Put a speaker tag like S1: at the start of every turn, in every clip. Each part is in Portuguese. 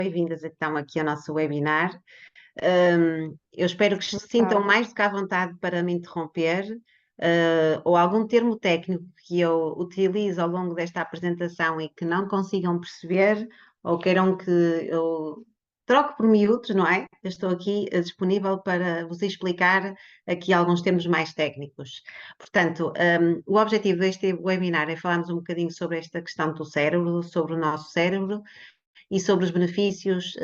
S1: bem-vindas então aqui ao nosso webinar. Eu espero que se sintam
S2: Tarde.
S1: mais do que à vontade para me interromper, ou algum termo técnico que eu utilizo ao longo desta apresentação e que não consigam perceber, ou queiram que eu troque por miúdos, não é? Eu estou aqui disponível para vos explicar aqui alguns termos mais técnicos. Portanto, o objetivo deste webinar é falarmos um bocadinho sobre esta questão do cérebro, sobre o nosso cérebro, e sobre os benefícios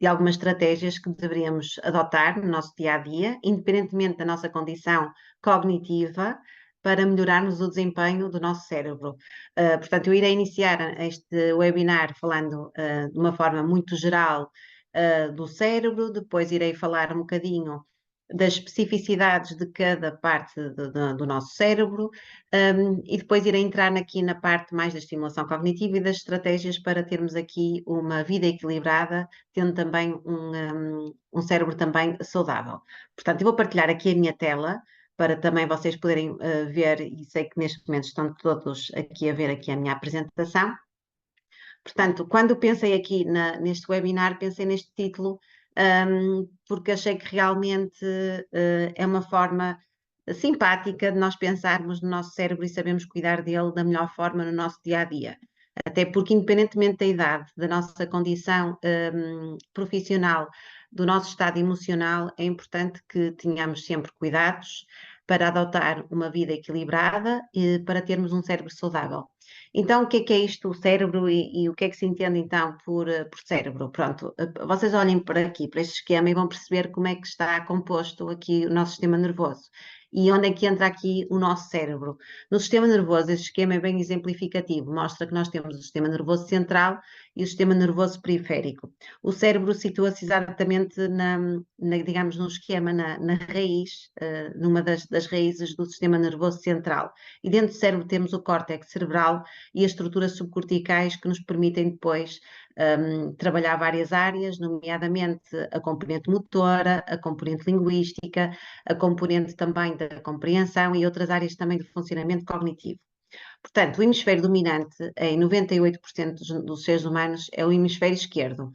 S1: de algumas estratégias que deveríamos adotar no nosso dia a dia, independentemente da nossa condição cognitiva, para melhorarmos o desempenho do nosso cérebro. Portanto, eu irei iniciar este webinar falando de uma forma muito geral do cérebro, depois irei falar um bocadinho das especificidades de cada parte do nosso cérebro, e depois irei entrar aqui na parte mais da estimulação cognitiva e das estratégias para termos aqui uma vida equilibrada, tendo também um cérebro também saudável. Portanto, eu vou partilhar aqui a minha tela para também vocês poderem ver, e sei que neste momento estão todos aqui a ver aqui a minha apresentação. Portanto, quando pensei aqui neste webinar, pensei neste título, porque achei que realmente é uma forma simpática de nós pensarmos no nosso cérebro e sabemos cuidar dele da melhor forma no nosso dia a dia. Até porque, independentemente da idade, da nossa condição profissional, do nosso estado emocional, é importante que tenhamos sempre cuidados para adotar uma vida equilibrada e para termos um cérebro saudável. Então, o que é isto, o cérebro, e o que é que se entende então por cérebro? Pronto, vocês olhem para aqui, para este esquema, e vão perceber como é que está composto aqui o nosso sistema nervoso. E onde é que entra aqui o nosso cérebro? No sistema nervoso, este esquema é bem exemplificativo, mostra que nós temos o sistema nervoso central e o sistema nervoso periférico. O cérebro situa-se exatamente digamos, no esquema, na raiz, numa das raízes do sistema nervoso central. E dentro do cérebro temos o córtex cerebral e as estruturas subcorticais que nos permitem depois trabalhar várias áreas, nomeadamente a componente motora, a componente linguística, a componente também da compreensão e outras áreas também do funcionamento cognitivo. Portanto, o hemisfério dominante em 98% dos seres humanos é o hemisfério esquerdo,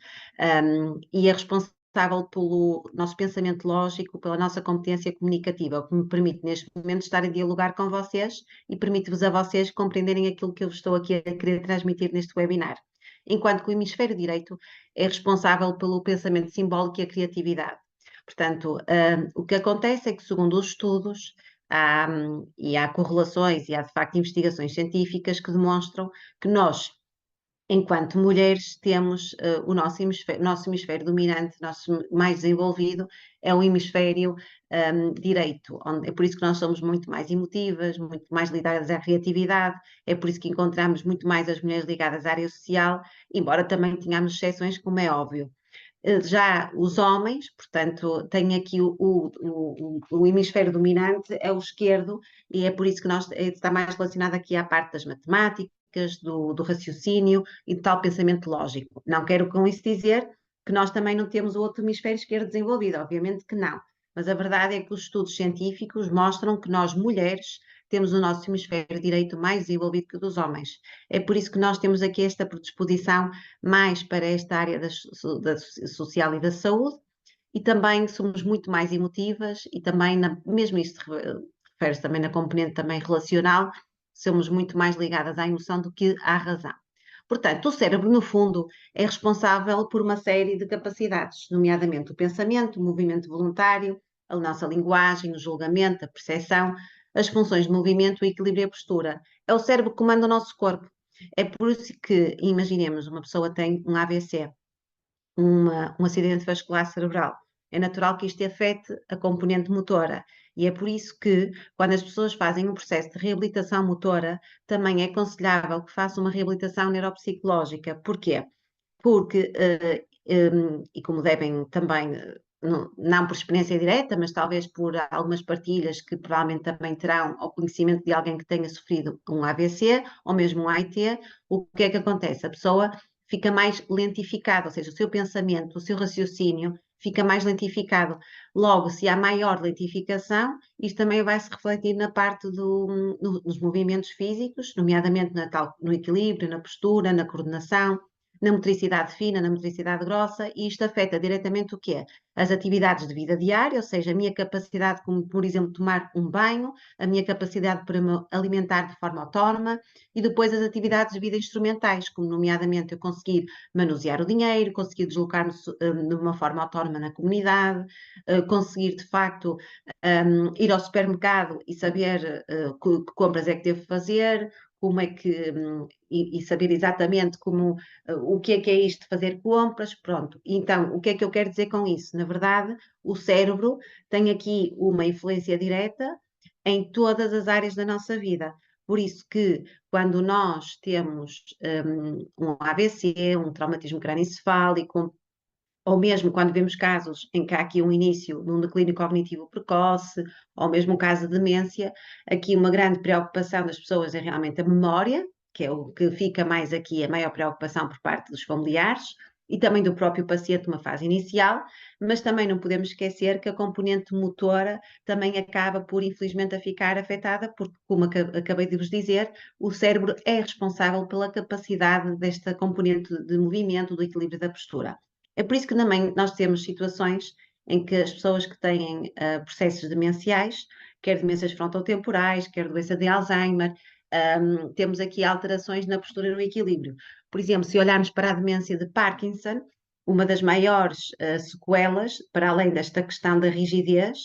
S1: e é responsável pelo nosso pensamento lógico, pela nossa competência comunicativa, o que me permite neste momento estar a dialogar com vocês e permite-vos a vocês compreenderem aquilo que eu estou aqui a querer transmitir neste webinar. Enquanto que o hemisfério direito é responsável pelo pensamento simbólico e a criatividade. Portanto, o que acontece é que, segundo os estudos, há correlações e há, de facto, investigações científicas que demonstram que nós, enquanto mulheres, temos o nosso hemisfério dominante, nosso mais desenvolvido, é o hemisfério direito. É por isso que nós somos muito mais emotivas, muito mais ligadas à criatividade, é por isso que encontramos muito mais as mulheres ligadas à área social, embora também tenhamos exceções, como é óbvio. Já os homens, portanto, têm aqui o hemisfério dominante, é o esquerdo, e é por isso que está mais relacionado aqui à parte das matemáticas, do raciocínio e do tal pensamento lógico. Não quero com isso dizer que nós também não temos o outro hemisfério esquerdo desenvolvido, obviamente que não. Mas a verdade é que os estudos científicos mostram que nós, mulheres, temos o nosso hemisfério direito mais desenvolvido que o dos homens. É por isso que nós temos aqui esta predisposição mais para esta área da social e da saúde, e também somos muito mais emotivas e também, mesmo isto refere-se também na componente também relacional, somos muito mais ligadas à emoção do que à razão. Portanto, o cérebro, no fundo, é responsável por uma série de capacidades, nomeadamente o pensamento, o movimento voluntário, a nossa linguagem, o julgamento, a percepção, as funções de movimento, o equilíbrio e a postura. É o cérebro que comanda o nosso corpo. É por isso que, imaginemos, uma pessoa tem um AVC, um acidente vascular cerebral. É natural que isto afete a componente motora. E é por isso que, quando as pessoas fazem um processo de reabilitação motora, também é aconselhável que façam uma reabilitação neuropsicológica. Porquê? Porque, e como devem também, não por experiência direta, mas talvez por algumas partilhas que provavelmente também terão ao conhecimento de alguém que tenha sofrido um AVC ou mesmo um AIT, o que é que acontece? A pessoa fica mais lentificada, ou seja, o seu pensamento, o seu raciocínio fica mais lentificado. Logo, se há maior lentificação, isto também vai se refletir na parte dos movimentos físicos, nomeadamente no equilíbrio, na postura, na coordenação, na motricidade fina, na motricidade grossa, e isto afeta diretamente o quê? As atividades de vida diária, ou seja, a minha capacidade, como por exemplo tomar um banho, a minha capacidade para me alimentar de forma autónoma, e depois as atividades de vida instrumentais, como nomeadamente eu conseguir manusear o dinheiro, conseguir deslocar-me de uma forma autónoma na comunidade, conseguir de facto ir ao supermercado e saber que compras é que devo fazer, como é que e saber exatamente como o que é isto de fazer compras, pronto. Então, o que é que eu quero dizer com isso? Na verdade, o cérebro tem aqui uma influência direta em todas as áreas da nossa vida. Por isso que quando nós temos um AVC, um traumatismo crânioencefálico, ou mesmo quando vemos casos em que há aqui um início de um declínio cognitivo precoce, ou mesmo um caso de demência, aqui uma grande preocupação das pessoas é realmente a memória, que é o que fica mais aqui, a maior preocupação por parte dos familiares e também do próprio paciente numa fase inicial, mas também não podemos esquecer que a componente motora também acaba por, infelizmente, a ficar afetada, porque, como acabei de vos dizer, o cérebro é responsável pela capacidade desta componente de movimento, do equilíbrio da postura. É por isso que também nós temos situações em que as pessoas que têm processos demenciais, quer demências frontotemporais, quer doença de Alzheimer, temos aqui alterações na postura e no equilíbrio. Por exemplo, se olharmos para a demência de Parkinson, uma das maiores sequelas, para além desta questão da rigidez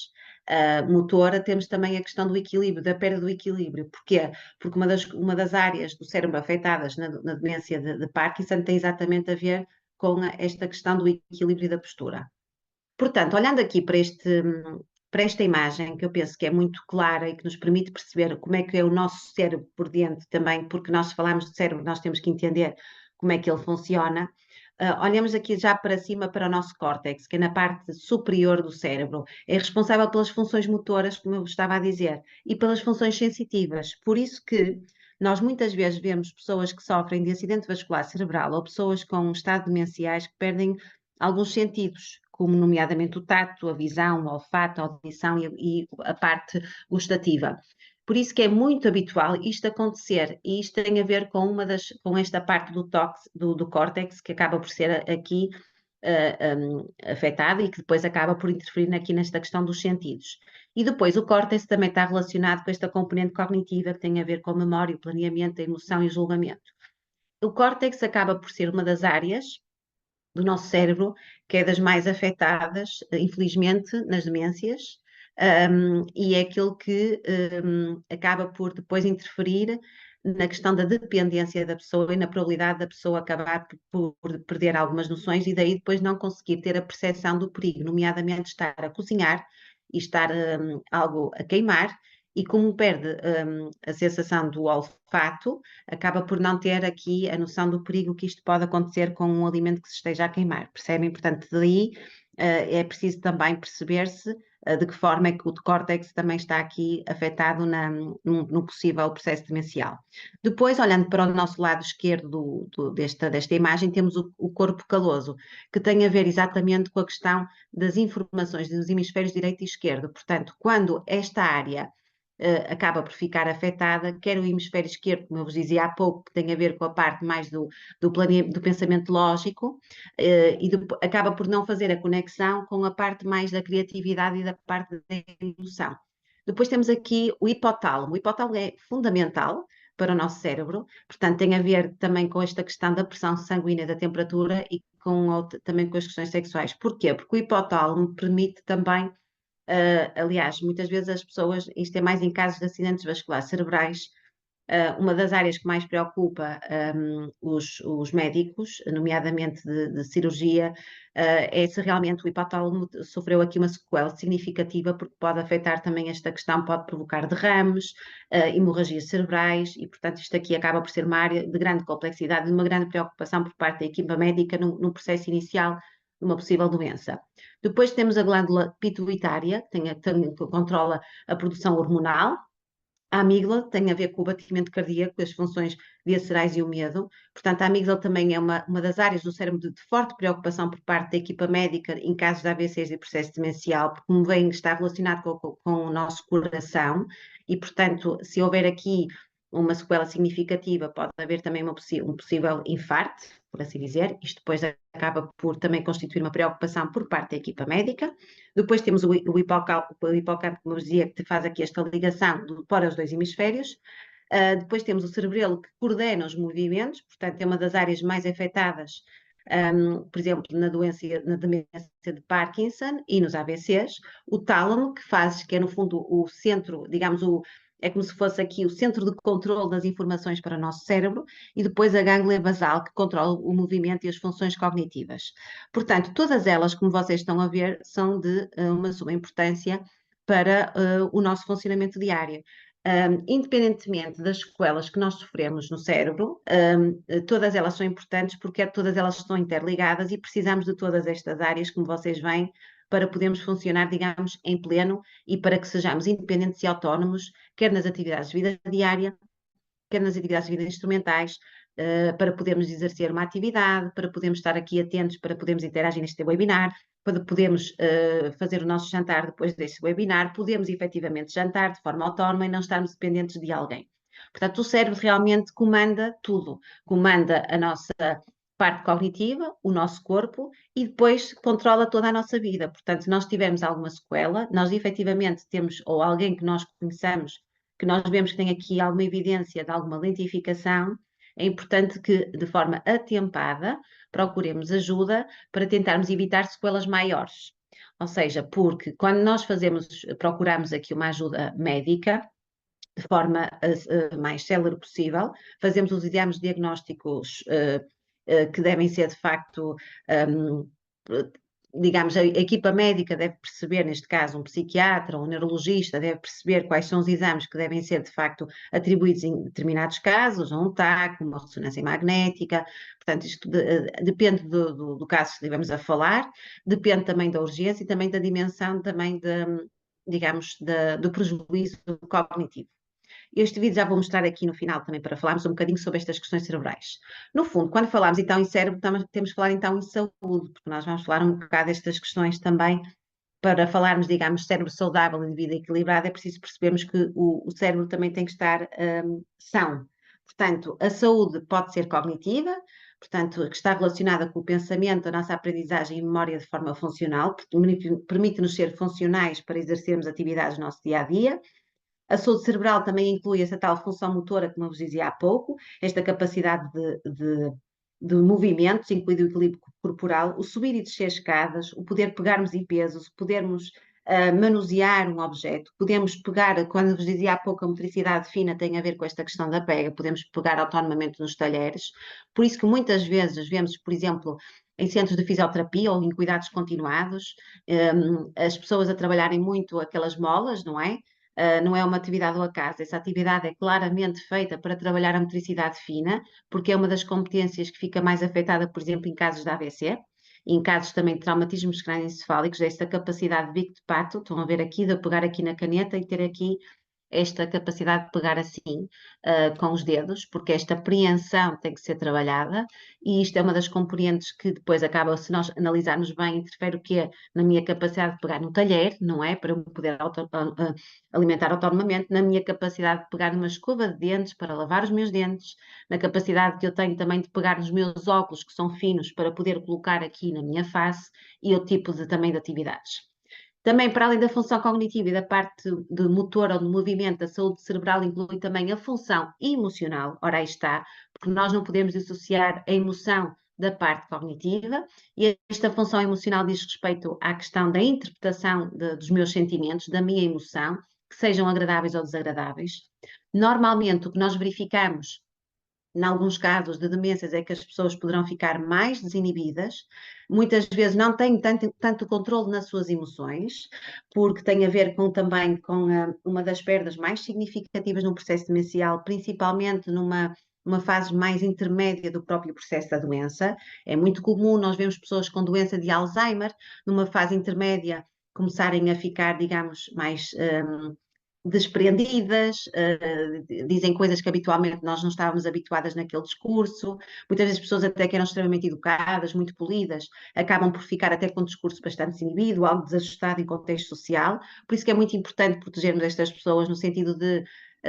S1: motora, temos também a questão do equilíbrio, da perda do equilíbrio. Porquê? Porque uma das áreas do cérebro afetadas na demência de Parkinson tem exatamente a ver com esta questão do equilíbrio da postura. Portanto, olhando aqui para esta imagem, que eu penso que é muito clara e que nos permite perceber como é que é o nosso cérebro por dentro também, porque nós falamos de cérebro, nós temos que entender como é que ele funciona. Olhamos aqui já para cima para o nosso córtex, que é na parte superior do cérebro. É responsável pelas funções motoras, como eu estava a dizer, e pelas funções sensitivas. Por isso que nós muitas vezes vemos pessoas que sofrem de acidente vascular cerebral ou pessoas com estado demenciais que perdem alguns sentidos, como nomeadamente o tato, a visão, o olfato, a audição e a parte gustativa. Por isso que é muito habitual isto acontecer, e isto tem a ver com esta parte do córtex, que acaba por ser aqui afetada e que depois acaba por interferir aqui nesta questão dos sentidos. E depois o córtex também está relacionado com esta componente cognitiva que tem a ver com a memória, o planeamento, a emoção e o julgamento. O córtex acaba por ser uma das áreas do nosso cérebro, que é das mais afetadas, infelizmente, nas demências, e é aquilo que acaba por depois interferir na questão da dependência da pessoa e na probabilidade da pessoa acabar por perder algumas noções e daí depois não conseguir ter a percepção do perigo, nomeadamente estar a cozinhar e estar algo a queimar, e como perde a sensação do olfato, acaba por não ter aqui a noção do perigo que isto pode acontecer com um alimento que se esteja a queimar, percebem? Portanto, daí é preciso também perceber-se de que forma é que o córtex também está aqui afetado no possível processo demencial. Depois, olhando para o nosso lado esquerdo desta imagem, temos o corpo caloso, que tem a ver exatamente com a questão das informações dos hemisférios direito e esquerdo. Portanto, quando esta área acaba por ficar afetada, quer o hemisfério esquerdo, como eu vos dizia há pouco, que tem a ver com a parte mais do pensamento lógico, e acaba por não fazer a conexão com a parte mais da criatividade e da parte da emoção. Depois temos aqui o hipotálamo. O hipotálamo é fundamental para o nosso cérebro, portanto tem a ver também com esta questão da pressão sanguínea, da temperatura e também com as questões sexuais. Porquê? Porque o hipotálamo permite também aliás, muitas vezes as pessoas, isto é mais em casos de acidentes vasculares cerebrais, uma das áreas que mais preocupa os médicos, nomeadamente de cirurgia, é se realmente o hipotálamo sofreu aqui uma sequela significativa, porque pode afetar também esta questão, pode provocar derrames, hemorragias cerebrais, e portanto isto aqui acaba por ser uma área de grande complexidade, de uma grande preocupação por parte da equipa médica no processo inicial de uma possível doença. Depois temos a glândula pituitária, que controla a produção hormonal. A amígdala tem a ver com o batimento cardíaco, as funções viscerais e o medo. Portanto, a amígdala também é uma das áreas do cérebro de forte preocupação por parte da equipa médica em casos de AVCs e processo demencial, porque, como bem está relacionado com o nosso coração, e, portanto, se houver aqui uma sequela significativa, pode haver também um possível infarto, por assim dizer. Isto depois acaba por também constituir uma preocupação por parte da equipa médica. Depois temos o hipocampo, como eu dizia, que faz aqui esta ligação para os dois hemisférios. Depois temos o cerebelo, que coordena os movimentos, portanto, é uma das áreas mais afetadas, por exemplo, na demência de Parkinson e nos AVCs. O tálamo, que é no fundo o centro, digamos, é como se fosse aqui o centro de controle das informações para o nosso cérebro, e depois a gânglia basal, que controla o movimento e as funções cognitivas. Portanto, todas elas, como vocês estão a ver, são de uma suma importância para o nosso funcionamento diário. Independentemente das sequelas que nós sofremos no cérebro, todas elas são importantes porque todas elas estão interligadas e precisamos de todas estas áreas, como vocês veem, para podermos funcionar, digamos, em pleno e para que sejamos independentes e autónomos, quer nas atividades de vida diária, quer nas atividades de vida instrumentais, para podermos exercer uma atividade, para podermos estar aqui atentos, para podermos interagir neste webinar, para podermos fazer o nosso jantar depois deste webinar, podemos efetivamente jantar de forma autónoma e não estarmos dependentes de alguém. Portanto, o cérebro realmente comanda tudo, comanda a nossa parte cognitiva, o nosso corpo, e depois controla toda a nossa vida. Portanto, se nós tivermos alguma sequela, nós efetivamente temos, ou alguém que nós conheçamos, que nós vemos que tem aqui alguma evidência de alguma lentificação, é importante que, de forma atempada, procuremos ajuda para tentarmos evitar sequelas maiores. Ou seja, porque quando nós procuramos aqui uma ajuda médica, de forma mais célere possível, fazemos os exames diagnósticos que devem ser de facto, digamos, a equipa médica deve perceber, neste caso, um psiquiatra ou um neurologista deve perceber quais são os exames que devem ser, de facto, atribuídos em determinados casos, um TAC, uma ressonância magnética. Portanto, isto depende do caso que estivemos a falar, depende também da urgência e também da dimensão também, digamos, do prejuízo cognitivo. Este vídeo já vou mostrar aqui no final também para falarmos um bocadinho sobre estas questões cerebrais. No fundo, quando falamos então em cérebro, temos que falar então em saúde, porque nós vamos falar um bocado destas questões também. Para falarmos, digamos, cérebro saudável e de vida equilibrada, é preciso percebermos que o cérebro também tem que estar são. Portanto, a saúde pode ser cognitiva, portanto, que está relacionada com o pensamento, a nossa aprendizagem e memória de forma funcional, porque permite-nos ser funcionais para exercermos atividades no nosso dia a dia. A saúde cerebral também inclui essa tal função motora, como eu vos dizia há pouco, esta capacidade de movimentos, incluindo o equilíbrio corporal, o subir e descer escadas, o poder pegarmos em pesos, podermos manusear um objeto, podemos pegar, quando vos dizia há pouco, a motricidade fina tem a ver com esta questão da pega, podemos pegar autonomamente nos talheres, por isso que muitas vezes vemos, por exemplo, em centros de fisioterapia ou em cuidados continuados, as pessoas a trabalharem muito aquelas molas, não é? Não é uma atividade ao acaso, essa atividade é claramente feita para trabalhar a motricidade fina, porque é uma das competências que fica mais afetada, por exemplo, em casos de AVC, e em casos também de traumatismos crânioencefálicos, esta capacidade de bico de pato, estão a ver aqui, de pegar aqui na caneta e ter aqui esta capacidade de pegar assim com os dedos, porque esta apreensão tem que ser trabalhada, e isto é uma das componentes que depois acaba, se nós analisarmos bem, interfere o quê? Na minha capacidade de pegar no talher, não é? Para eu me poder alimentar autonomamente, na minha capacidade de pegar numa escova de dentes para lavar os meus dentes, na capacidade que eu tenho também de pegar nos meus óculos, que são finos, para poder colocar aqui na minha face, e o tipo também de atividades. Também, para além da função cognitiva e da parte de motor ou de movimento, a saúde cerebral inclui também a função emocional. Ora, aí está, porque nós não podemos dissociar a emoção da parte cognitiva, e esta função emocional diz respeito à questão da interpretação dos meus sentimentos, da minha emoção, que sejam agradáveis ou desagradáveis. Normalmente, o que nós verificamos em alguns casos de demências é que as pessoas poderão ficar mais desinibidas, muitas vezes não têm tanto controle nas suas emoções, porque tem a ver também com uma das perdas mais significativas no processo demencial, principalmente numa fase mais intermédia do próprio processo da doença. É muito comum nós vemos pessoas com doença de Alzheimer, numa fase intermédia, começarem a ficar, digamos, mais desprendidas, dizem coisas que habitualmente nós não estávamos habituadas naquele discurso. Muitas vezes pessoas até que eram extremamente educadas, muito polidas, acabam por ficar até com um discurso bastante desinibido, algo desajustado em contexto social. Por isso que é muito importante protegermos estas pessoas no sentido de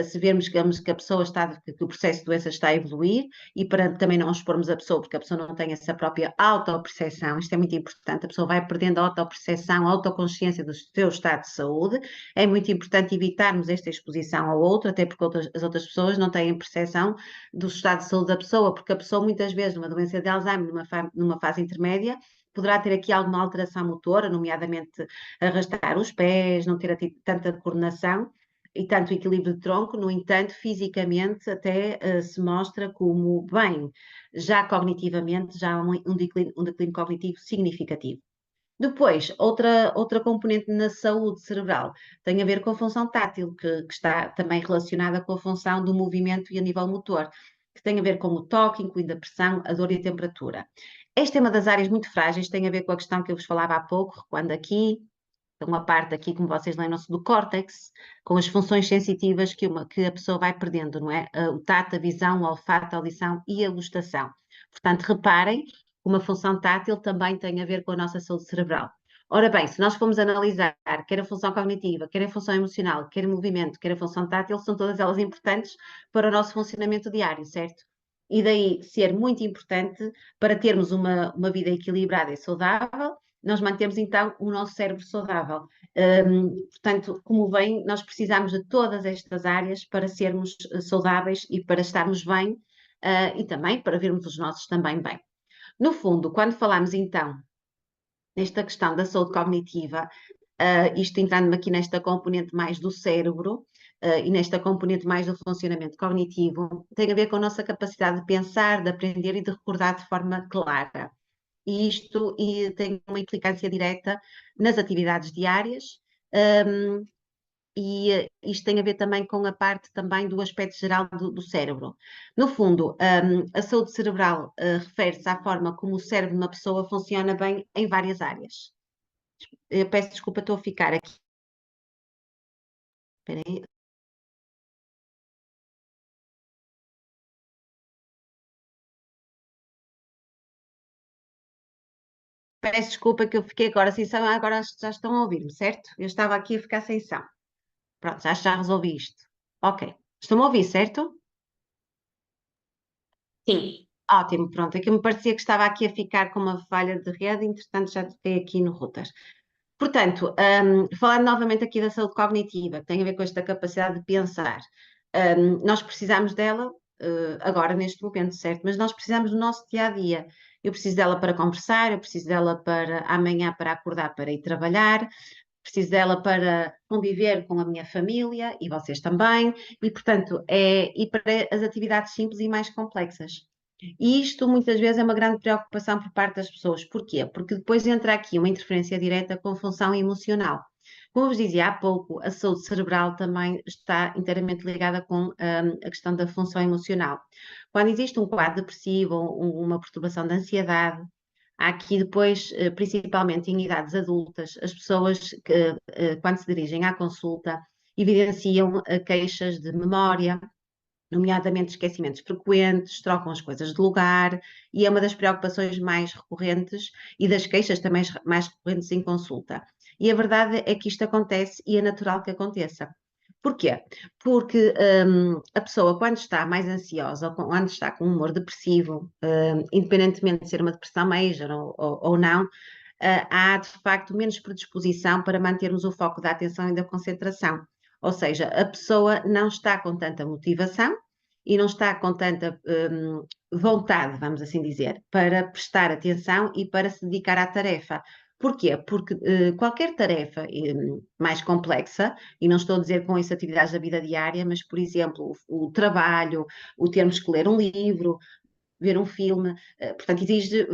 S1: se vermos que a pessoa está, que o processo de doença está a evoluir e para também não expormos a pessoa, porque a pessoa não tem essa própria autoperceção, isto é muito importante, a pessoa vai perdendo a autoperceção, a autoconsciência do seu estado de saúde, é muito importante evitarmos esta exposição ao outro, até porque as outras pessoas não têm perceção do estado de saúde da pessoa, porque a pessoa muitas vezes numa doença de Alzheimer, numa fase intermédia, poderá ter aqui alguma alteração motora, nomeadamente arrastar os pés, não ter tanta coordenação e tanto equilíbrio de tronco, no entanto, fisicamente até se mostra como bem, já cognitivamente, já há um declínio cognitivo significativo. Depois, outra componente na saúde cerebral tem a ver com a função tátil, que está também relacionada com a função do movimento e a nível motor, que tem a ver com o toque, incluindo a pressão, a dor e a temperatura. Esta é uma das áreas muito frágeis, tem a ver com a questão que eu vos falava há pouco, quando aqui, uma parte aqui, como vocês lembram-se, do córtex, com as funções sensitivas que a pessoa vai perdendo, não é? O tato, a visão, o olfato, a audição e a gustação. Portanto, reparem, uma função tátil também tem a ver com a nossa saúde cerebral. Ora bem, se nós formos analisar quer a função cognitiva, quer a função emocional, quer o movimento, quer a função tátil, são todas elas importantes para o nosso funcionamento diário, certo? E daí ser muito importante para termos uma vida equilibrada e saudável, nós mantemos então o nosso cérebro saudável. Portanto, como bem, nós precisamos de todas estas áreas para sermos saudáveis e para estarmos bem, e também para vermos os nossos também bem. No fundo, quando falamos então nesta questão da saúde cognitiva, isto entrando aqui nesta componente mais do cérebro, e nesta componente mais do funcionamento cognitivo, tem a ver com a nossa capacidade de pensar, de aprender e de recordar de forma clara. E isto tem uma implicância direta nas atividades diárias, e isto tem a ver também com a parte também do aspecto geral do cérebro. No fundo, a saúde cerebral refere-se à forma como o cérebro de uma pessoa funciona bem em várias áreas. Eu peço desculpa, estou a ficar aqui. Espera aí. Peço desculpa que eu fiquei agora sem som, agora acho que já estão a ouvir-me, certo? Eu estava aqui a ficar sem som. Pronto, acho que já resolvi isto. Ok. Estão-me a ouvir, certo? Sim. Ótimo, pronto. É que me parecia que estava aqui a ficar com uma falha de rede, entretanto já fiquei aqui no router. Portanto, falando novamente aqui da saúde cognitiva, que tem a ver com esta capacidade de pensar, nós precisamos dela agora, neste momento, certo? Mas nós precisamos do nosso dia a dia. Eu preciso dela para conversar, eu preciso dela para amanhã para acordar para ir trabalhar, preciso dela para conviver com a minha família e vocês também, e portanto, e para as atividades simples e mais complexas. E isto muitas vezes é uma grande preocupação por parte das pessoas. Porquê? Porque depois entra aqui uma interferência direta com a função emocional. Como vos dizia há pouco, a saúde cerebral também está inteiramente ligada com a questão da função emocional. Quando existe um quadro depressivo ou uma perturbação de ansiedade, há aqui depois, principalmente em idades adultas, as pessoas que, quando se dirigem à consulta, evidenciam queixas de memória, nomeadamente esquecimentos frequentes, trocam as coisas de lugar, e é uma das preocupações mais recorrentes e das queixas também mais recorrentes em consulta. E a verdade é que isto acontece e é natural que aconteça. Porquê? Porque a pessoa, quando está mais ansiosa ou quando está com um humor depressivo, independentemente de ser uma depressão major ou não, há de facto menos predisposição para mantermos o foco da atenção e da concentração. Ou seja, a pessoa não está com tanta motivação e não está com tanta vontade, vamos assim dizer, para prestar atenção e para se dedicar à tarefa. Porquê? Porque qualquer tarefa mais complexa, e não estou a dizer com isso atividades da vida diária, mas, por exemplo, o trabalho, o termos que ler um livro, ver um filme, portanto, exige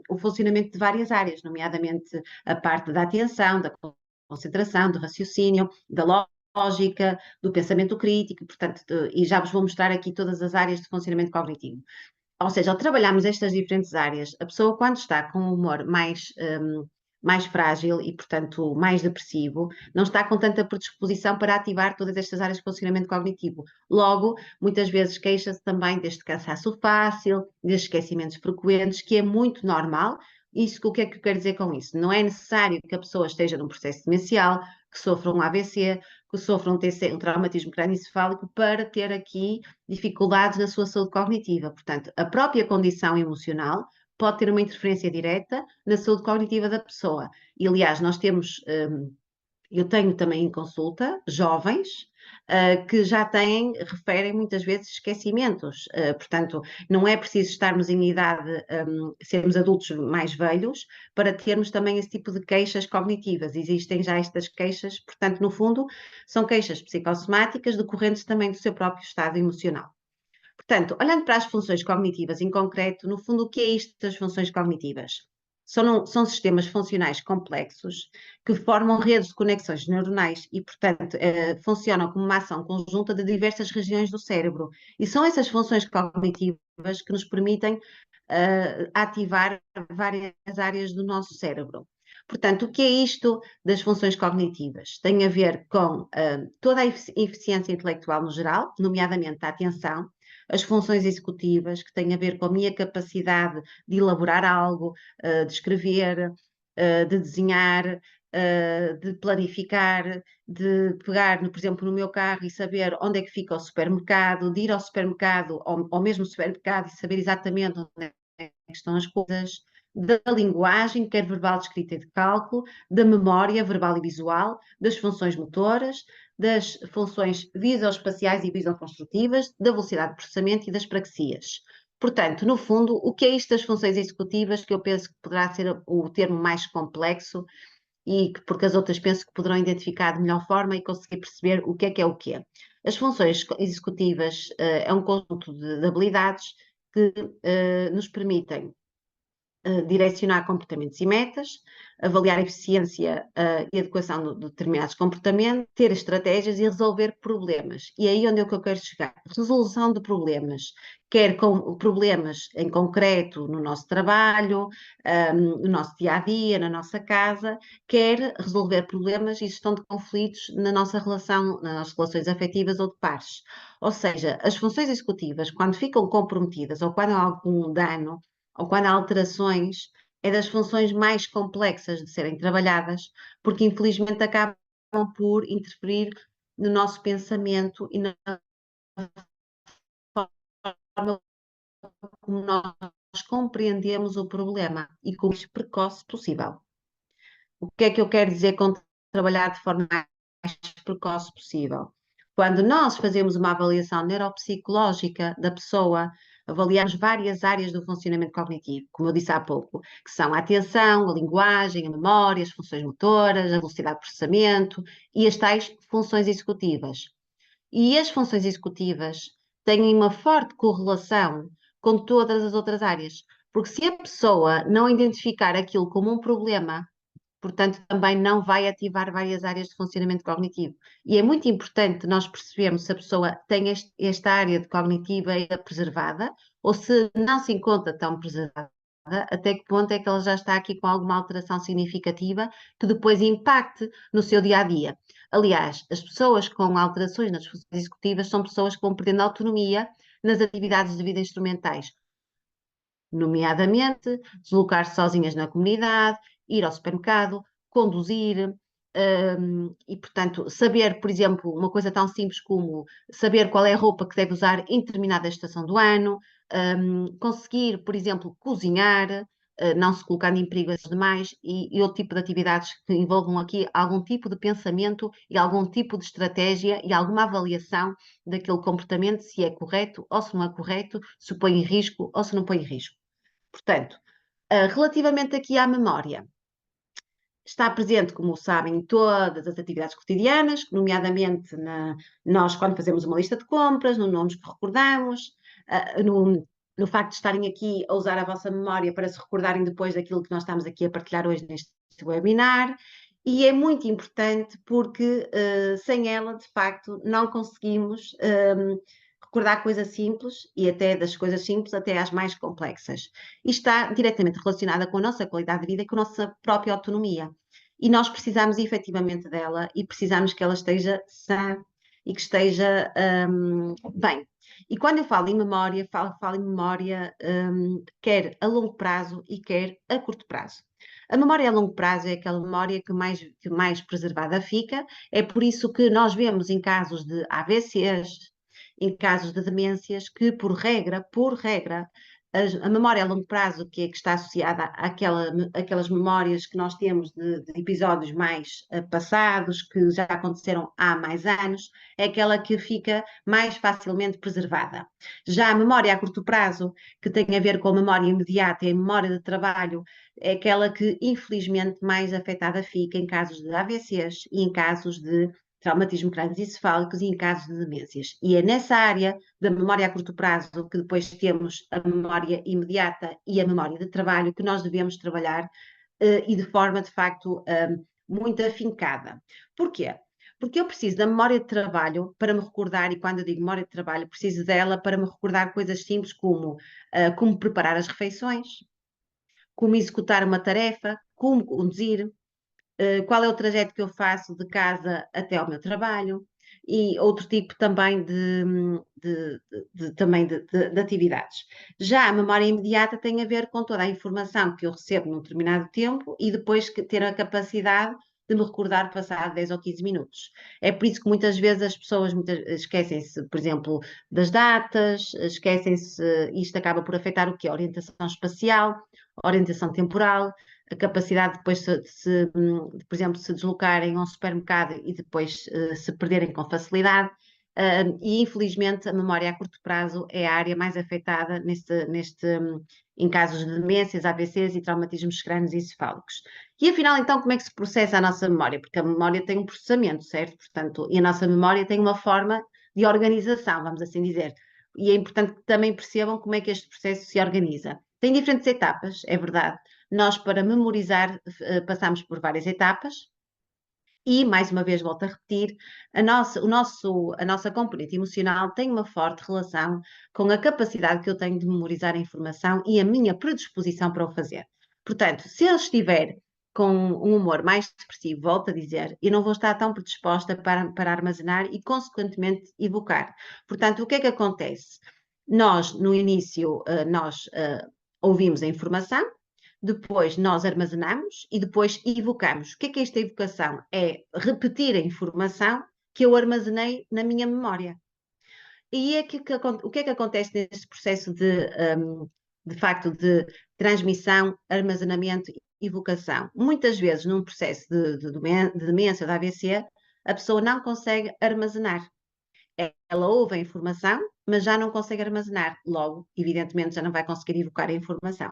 S1: o funcionamento de várias áreas, nomeadamente a parte da atenção, da concentração, do raciocínio, da lógica, do pensamento crítico, portanto, e já vos vou mostrar aqui todas as áreas de funcionamento cognitivo. Ou seja, ao trabalharmos estas diferentes áreas, a pessoa, quando está com um humor mais frágil e, portanto, mais depressivo, não está com tanta predisposição para ativar todas estas áreas de funcionamento cognitivo. Logo, muitas vezes queixa-se também deste cansaço fácil, destes esquecimentos frequentes, que é muito normal. Isso, o que é que eu quero dizer com isso? Não é necessário que a pessoa esteja num processo demencial, que sofram um AVC, que sofram um traumatismo crânioencefálico, para ter aqui dificuldades na sua saúde cognitiva. Portanto, a própria condição emocional pode ter uma interferência direta na saúde cognitiva da pessoa. E, aliás, nós temos, eu tenho também em consulta jovens que já têm, referem muitas vezes esquecimentos. Portanto, não é preciso estarmos em idade, sermos adultos mais velhos, para termos também esse tipo de queixas cognitivas. Existem já estas queixas, portanto, no fundo, são queixas psicossomáticas decorrentes também do seu próprio estado emocional. Portanto, olhando para as funções cognitivas em concreto, no fundo, o que é isto das funções cognitivas? São sistemas funcionais complexos que formam redes de conexões neuronais e, portanto, funcionam como uma ação conjunta de diversas regiões do cérebro. E são essas funções cognitivas que nos permitem ativar várias áreas do nosso cérebro. Portanto, o que é isto das funções cognitivas? Tem a ver com toda a eficiência intelectual no geral, nomeadamente a atenção, as funções executivas, que têm a ver com a minha capacidade de elaborar algo, de escrever, de desenhar, de planificar, de pegar, por exemplo, no meu carro e saber onde é que fica o supermercado, de ir ao supermercado, ao mesmo supermercado, e saber exatamente onde é que estão as coisas, da linguagem, quer verbal, de escrita e de cálculo, da memória verbal e visual, das funções motoras, das funções visoespaciais e visoconstrutivas, da velocidade de processamento e das praxias. Portanto, no fundo, o que é isto das funções executivas, que eu penso que poderá ser o termo mais complexo, e que, porque as outras penso que poderão identificar de melhor forma e conseguir perceber o que é o que é. As funções executivas é um conjunto de habilidades que nos permitem direcionar comportamentos e metas, avaliar a eficiência e adequação de determinados comportamentos, ter estratégias e resolver problemas. E aí onde é que eu quero chegar? Resolução de problemas, quer com problemas em concreto no nosso trabalho, no nosso dia-a-dia, na nossa casa, quer resolver problemas e gestão de conflitos na nossa relação, nas nossas relações afetivas ou de pares. Ou seja, as funções executivas, quando ficam comprometidas ou quando há algum dano, ou quando há alterações, é das funções mais complexas de serem trabalhadas, porque infelizmente acabam por interferir no nosso pensamento e na forma como nós compreendemos o problema e com o mais precoce possível. O que é que eu quero dizer com trabalhar de forma mais precoce possível? Quando nós fazemos uma avaliação neuropsicológica da pessoa, avaliamos várias áreas do funcionamento cognitivo, como eu disse há pouco, que são a atenção, a linguagem, a memória, as funções motoras, a velocidade de processamento e as tais funções executivas. E as funções executivas têm uma forte correlação com todas as outras áreas, porque se a pessoa não identificar aquilo como um problema, portanto, também não vai ativar várias áreas de funcionamento cognitivo. E é muito importante nós percebermos se a pessoa tem esta área de cognitiva preservada ou se não se encontra tão preservada, até que ponto é que ela já está aqui com alguma alteração significativa que depois impacte no seu dia a dia. Aliás, as pessoas com alterações nas funções executivas são pessoas que vão perdendo autonomia nas atividades de vida instrumentais, nomeadamente deslocar-se sozinhas na comunidade, ir ao supermercado, conduzir, e, portanto, saber, por exemplo, uma coisa tão simples como saber qual é a roupa que deve usar em determinada estação do ano, conseguir, por exemplo, cozinhar, não se colocando em perigo as demais, e outro tipo de atividades que envolvam aqui algum tipo de pensamento e algum tipo de estratégia e alguma avaliação daquele comportamento, se é correto ou se não é correto, se põe em risco ou se não põe em risco. Portanto, relativamente aqui à memória, está presente, como sabem, em todas as atividades cotidianas, nomeadamente nós, quando fazemos uma lista de compras, nos nomes que recordamos, no facto de estarem aqui a usar a vossa memória para se recordarem depois daquilo que nós estamos aqui a partilhar hoje neste webinar. E é muito importante porque sem ela, de facto, não conseguimos recordar coisas simples e até das coisas simples até às mais complexas. E está diretamente relacionada com a nossa qualidade de vida e com a nossa própria autonomia. E nós precisamos efetivamente dela e precisamos que ela esteja sã e que esteja bem. E quando eu falo em memória, falo em memória quer a longo prazo e quer a curto prazo. A memória a longo prazo é aquela memória que mais preservada fica, é por isso que nós vemos em casos de AVCs, em casos de demências, que por regra, a memória a longo prazo, que está associada àquelas memórias que nós temos de episódios mais passados, que já aconteceram há mais anos, é aquela que fica mais facilmente preservada. Já a memória a curto prazo, que tem a ver com a memória imediata e a memória de trabalho, é aquela que infelizmente mais afetada fica em casos de AVCs e em casos de traumatismo crânioencefálicos e em casos de demências. E é nessa área da memória a curto prazo que depois temos a memória imediata e a memória de trabalho que nós devemos trabalhar e de forma, de facto, muito afincada. Porquê? Porque eu preciso da memória de trabalho para me recordar, e quando eu digo memória de trabalho, preciso dela para me recordar coisas simples como preparar as refeições, como executar uma tarefa, como conduzir, qual é o trajeto que eu faço de casa até ao meu trabalho e outro tipo também de atividades. Já a memória imediata tem a ver com toda a informação que eu recebo num determinado tempo e depois ter a capacidade de me recordar passado 10 ou 15 minutos. É por isso que muitas vezes as pessoas esquecem-se, por exemplo, das datas, esquecem-se, isto acaba por afetar o quê? A orientação espacial, a orientação temporal, a capacidade depois por exemplo, se deslocarem a um supermercado e depois se perderem com facilidade. E infelizmente a memória a curto prazo é a área mais afetada em casos de demências, AVCs e traumatismos crânioencefálicos. E afinal, então, como é que se processa a nossa memória? Porque a memória tem um processamento, certo? Portanto, e a nossa memória tem uma forma de organização, vamos assim dizer. E é importante que também percebam como é que este processo se organiza. Tem diferentes etapas, é verdade. Nós, para memorizar, passamos por várias etapas. E, mais uma vez, volto a repetir, a nossa componente emocional tem uma forte relação com a capacidade que eu tenho de memorizar a informação e a minha predisposição para o fazer. Portanto, se eu estiver com um humor mais depressivo, volto a dizer, eu não vou estar tão predisposta para armazenar e, consequentemente, evocar. Portanto, o que é que acontece? Nós, no início, ouvimos a informação, depois nós armazenamos e depois evocamos. O que é esta evocação? É repetir a informação que eu armazenei na minha memória. E o que é que acontece neste processo de facto, de transmissão, armazenamento e evocação? Muitas vezes, num processo de demência ou de AVC, a pessoa não consegue armazenar. Ela ouve a informação, mas já não consegue armazenar. Logo, evidentemente, já não vai conseguir evocar a informação.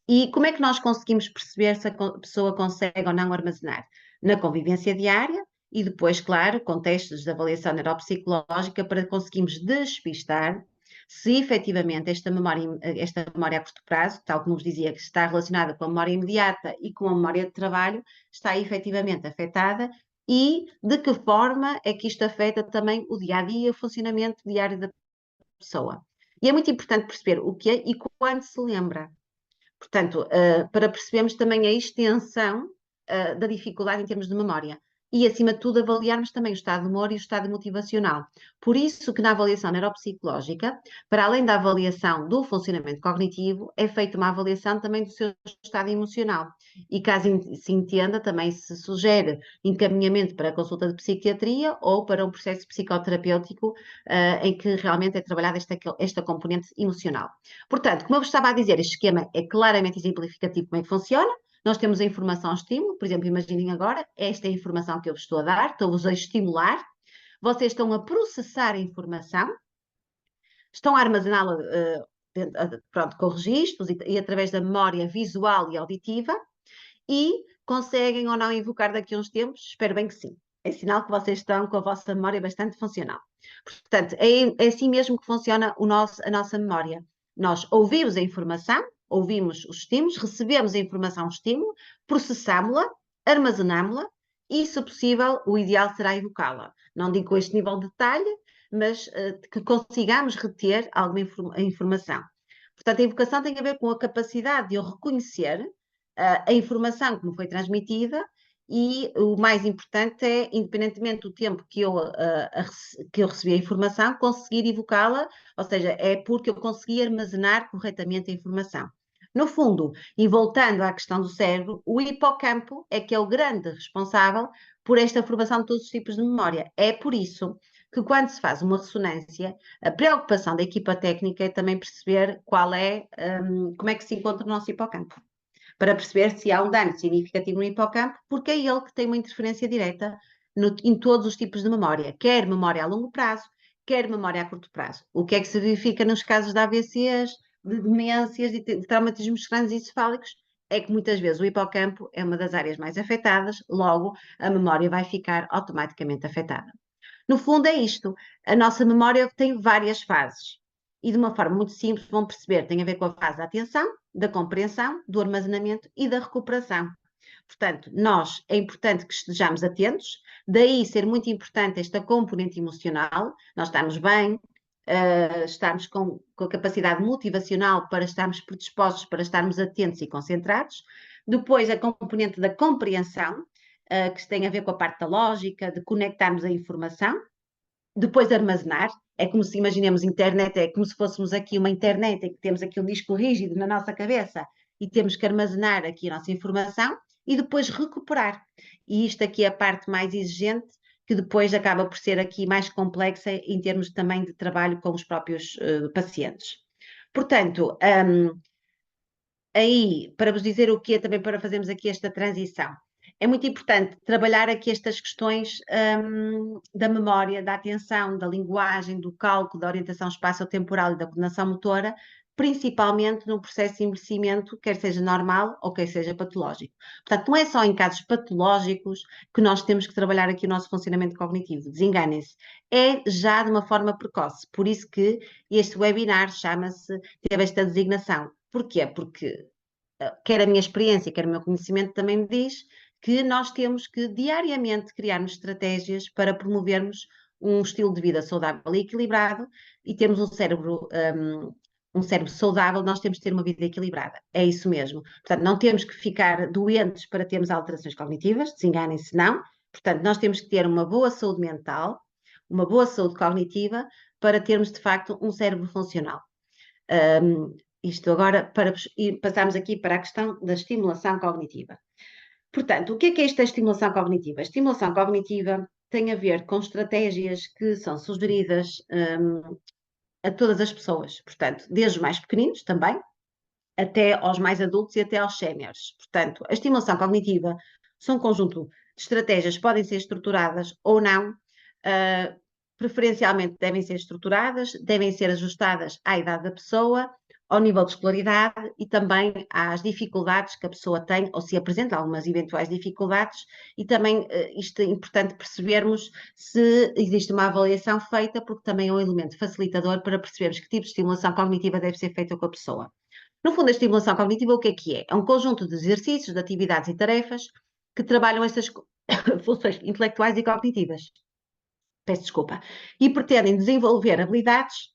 S1: E como é que nós conseguimos perceber se a pessoa consegue ou não armazenar? Na convivência diária e depois, claro, com testes de avaliação neuropsicológica para conseguirmos despistar se efetivamente esta memória a curto prazo, tal como vos dizia, que está relacionada com a memória imediata e com a memória de trabalho, está efetivamente afetada e de que forma é que isto afeta também o dia-a-dia, o funcionamento diário da pessoa. E é muito importante perceber o que é e quando se lembra. Portanto, para percebermos também a extensão da dificuldade em termos de memória. E, acima de tudo, avaliarmos também o estado de humor e o estado motivacional. Por isso que na avaliação neuropsicológica, para além da avaliação do funcionamento cognitivo, é feita uma avaliação também do seu estado emocional. E caso se entenda, também se sugere encaminhamento para a consulta de psiquiatria ou para um processo psicoterapêutico em que realmente é trabalhada esta componente emocional. Portanto, como eu estava a dizer, este esquema é claramente exemplificativo de como é que funciona. Nós temos a informação estímulo, por exemplo, imaginem agora, esta é a informação que eu vos estou a dar, estou-vos a estimular, vocês estão a processar a informação, estão a armazená-la pronto, com registros e através da memória visual e auditiva e conseguem ou não invocar daqui a uns tempos? Espero bem que sim. É sinal que vocês estão com a vossa memória bastante funcional. Portanto, é assim mesmo que funciona a nossa memória. Nós ouvimos a informação, ouvimos os estímulos, recebemos a informação, o estímulo, processámo-la, armazenámo-la e, se possível, o ideal será evocá-la. Não digo com este nível de detalhe, mas que consigamos reter alguma informação. Portanto, a evocação tem a ver com a capacidade de eu reconhecer a informação que me foi transmitida e o mais importante é, independentemente do tempo que eu recebi a informação, conseguir evocá-la, ou seja, é porque eu consegui armazenar corretamente a informação. No fundo, e voltando à questão do cérebro, o hipocampo é que é o grande responsável por esta formação de todos os tipos de memória. É por isso que quando se faz uma ressonância, a preocupação da equipa técnica é também perceber como é que se encontra o nosso hipocampo, para perceber se há um dano significativo no hipocampo, porque é ele que tem uma interferência direta em todos os tipos de memória, quer memória a longo prazo, quer memória a curto prazo. O que é que se verifica nos casos de AVCs, de demências e de traumatismos crânioencefálicos? É que muitas vezes o hipocampo é uma das áreas mais afetadas, logo a memória vai ficar automaticamente afetada. No fundo, é isto. A nossa memória tem várias fases. E de uma forma muito simples, vão perceber, tem a ver com a fase da atenção, da compreensão, do armazenamento e da recuperação. Portanto, nós é importante que estejamos atentos, daí ser muito importante esta componente emocional, nós estamos bem, estarmos com a capacidade motivacional para estarmos predispostos, para estarmos atentos e concentrados. Depois, a componente da compreensão, que tem a ver com a parte da lógica, de conectarmos a informação. Depois, armazenar, é como se imaginemos internet, é como se fôssemos aqui uma internet, em que temos aqui um disco rígido na nossa cabeça e temos que armazenar aqui a nossa informação e depois recuperar. E isto aqui é a parte mais exigente, que depois acaba por ser aqui mais complexa em termos também de trabalho com os próprios pacientes. Portanto, aí, para vos dizer o que é também para fazermos aqui esta transição, é muito importante trabalhar aqui estas questões da memória, da atenção, da linguagem, do cálculo, da orientação espaço-temporal e da coordenação motora, principalmente no processo de envelhecimento, quer seja normal ou quer seja patológico. Portanto, não é só em casos patológicos que nós temos que trabalhar aqui o nosso funcionamento cognitivo, desenganem-se, é já de uma forma precoce. Por isso que este webinar teve esta designação. Porquê? Porque quer a minha experiência, quer o meu conhecimento também me diz que nós temos que diariamente criarmos estratégias para promovermos um estilo de vida saudável e equilibrado e termos um cérebro saudável, nós temos que ter uma vida equilibrada. É isso mesmo. Portanto, não temos que ficar doentes para termos alterações cognitivas, desenganem-se, não. Portanto, nós temos que ter uma boa saúde mental, uma boa saúde cognitiva, para termos, de facto, um cérebro funcional. Isto agora para passarmos aqui para a questão da estimulação cognitiva. Portanto, o que é esta estimulação cognitiva? A estimulação cognitiva tem a ver com estratégias que são sugeridas a todas as pessoas, portanto, desde os mais pequeninos também, até aos mais adultos e até aos séniores. Portanto, a estimulação cognitiva são um conjunto de estratégias que podem ser estruturadas ou não, preferencialmente devem ser estruturadas, devem ser ajustadas à idade da pessoa, ao nível de escolaridade e também às dificuldades que a pessoa tem, ou se apresenta algumas eventuais dificuldades, e também isto é importante percebermos se existe uma avaliação feita, porque também é um elemento facilitador para percebermos que tipo de estimulação cognitiva deve ser feita com a pessoa. No fundo, a estimulação cognitiva, o que é? É um conjunto de exercícios, de atividades e tarefas que trabalham estas funções intelectuais e cognitivas. Peço desculpa. E pretendem desenvolver habilidades